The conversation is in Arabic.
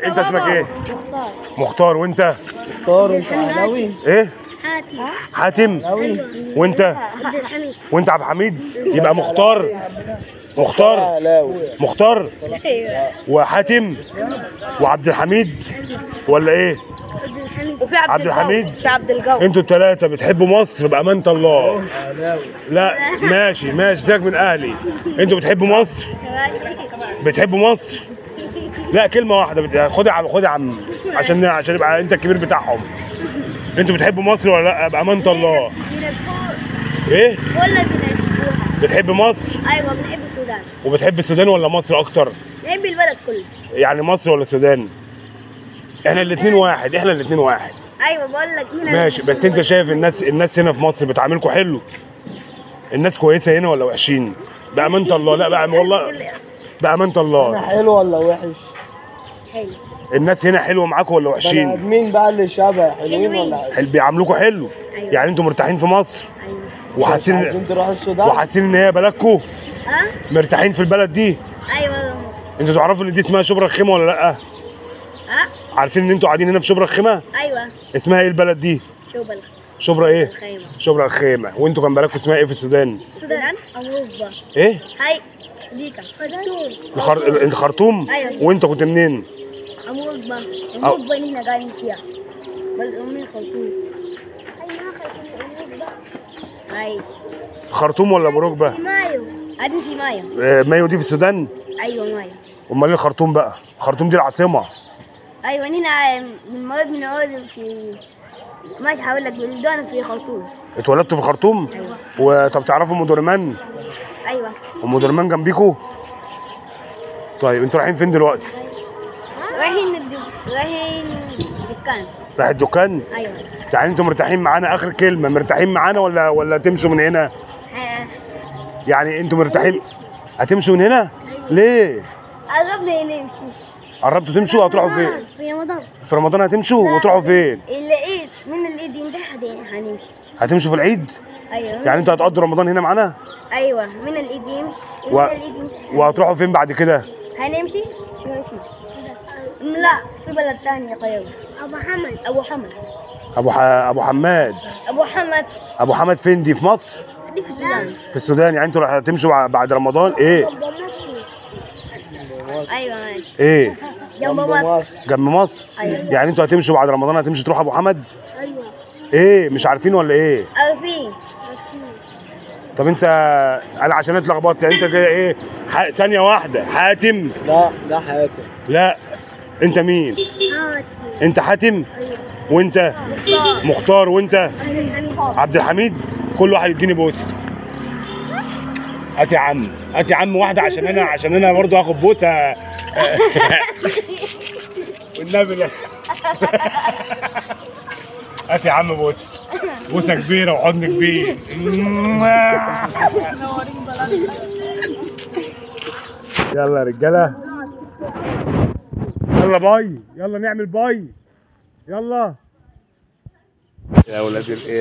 انت اسمك ايه؟ مختار. مختار. وانت؟ مختار. وانت علاوي؟ ايه؟ حاتم. حاتم. وانت؟ عبد الحميد. وانت عبد الحميد. يبقى مختار. مختار. علاوي. مختار ايوه. وحاتم وعبد الحميد ولا ايه؟ عبد الحميد. وفي عبد الحميد. في عبد الجواد. انتوا الثلاثه بتحبوا مصر بامانه الله؟ علاوي. لا ماشي ماشي، سيبك من اهلي. انتوا بتحبوا مصر؟ بتحبوا مصر؟ لا كلمه واحده خد يا عم، خد يا عم، عشان يبقى انت الكبير بتاعهم. انتوا بتحبوا مصر ولا لا بامانه الله؟ ايه؟ ولا بنحبوها. بتحب مصر؟ ايوه بنحب السودان. وبتحب السودان ولا مصر اكتر؟ بنحب البلد كله. يعني مصر ولا السودان؟ احنا الاثنين واحد، احنا الاثنين واحد. ايوه بقول لك هنا. ماشي، بس انت شايف الناس هنا في مصر بتعاملكم حلو؟ الناس كويسه هنا ولا وحشين؟ بامانه الله. لا بقى والله بامانه الله. حلو ولا وحش؟ حلو. الناس هنا حلوه معاكم ولا بني وحشين؟ ادمين بقى اللي شبه حلوين ولا حلوين؟ بيعاملوكوا حلو؟ أيوة. يعني انتوا مرتاحين في مصر؟ ايوه. وحاسين عايزين تروحوا السودان؟ ان هي بلدكم؟ ها؟ مرتاحين في البلد دي؟ ايوه. انتوا تعرفوا ان دي اسمها شبرا الخيمه ولا لا؟ ها؟ عارفين ان انتوا قاعدين هنا في شبرا الخيمه؟ ايوه. اسمها ايه البلد دي؟ شوبل. شبرا ايه؟ الخيمة. شبرا الخيمه. وانتوا كان بلدكم اسمها ايه في السودان؟ السودان. اوروبا. ايه؟ هاي ديكا. خرطوم. الخرطوم؟ أيوة. وانت كنت منين؟ اوروبا. اوروبا اللي احنا قاعدين فيها. بل امي خرطوم. ايوه خرطوم. هاي. خرطوم ولا بركبه؟ في مايو. قاعدين في مايو. مايو دي في السودان؟ ايوه مايو. امال ايه الخرطوم بقى؟ الخرطوم دي العاصمه. ايوه هنا من مواد من عود في ماشي هقول لك بلدان في خرطوم. اتولدتوا في خرطوم؟ ايوه. وطب تعرفوا ام درمان؟ ايوه. ام درمان جنبيكوا؟ طيب انتوا رايحين فين دلوقتي؟ رايحين دكان. رايح الدكان؟ ايوه. يعني انتوا مرتاحين معانا؟ اخر كلمه، مرتاحين معانا ولا تمشوا من هنا؟ يعني انتوا مرتاحين؟ هتمشوا من هنا؟ ليه؟ قربنا نمشي. قربتوا تمشوا؟ هتروحوا فين؟ في رمضان. في رمضان هتمشوا؟ وتروحوا فين؟ العيد، من العيد ينتهي هنمشي. هتمشوا في العيد؟ ايوه. يعني انتوا هتقضوا رمضان هنا معانا؟ ايوه من العيد يمشي. و... وهتروحوا فين بعد كده؟ هنمشي. شو اسمه؟ لا في بلد ثاني قريب. ابو حمد. ابو حمد. ابو حماد. ابو حمد. ابو حمد فين دي؟ في مصر؟ دي في السودان. في السودان. يعني انتوا هتمشوا بعد رمضان ايه؟ ايوه ماشي. ايه؟ جنب مصر. جنب مصر؟ ايوه. يعني انتوا هتمشوا بعد رمضان، هتمشوا تروحوا ابو حمد؟ ايوه. ايه مش عارفين ولا ايه؟ عارفين. طب انت، انا عشان اتلخبطت، انت جاي ايه؟ ثانيه واحده. حاتم؟ لا ده حياتي. لا انت مين؟ حاتم. انت حاتم؟ ايوه. وانت؟ مختار. مختار. وانت؟ حاتم. عبد الحميد. كل واحد يديني بوسه. هات يا عم، هات يا عم واحده، عشان انا برضه هاخد بوسه. والنبي لا. هات يا عم بوسه، بوسه كبيره وحضن كبير. يلا يا رجاله، يلا باي، يلا نعمل باي، يلا يا ولاد الايه.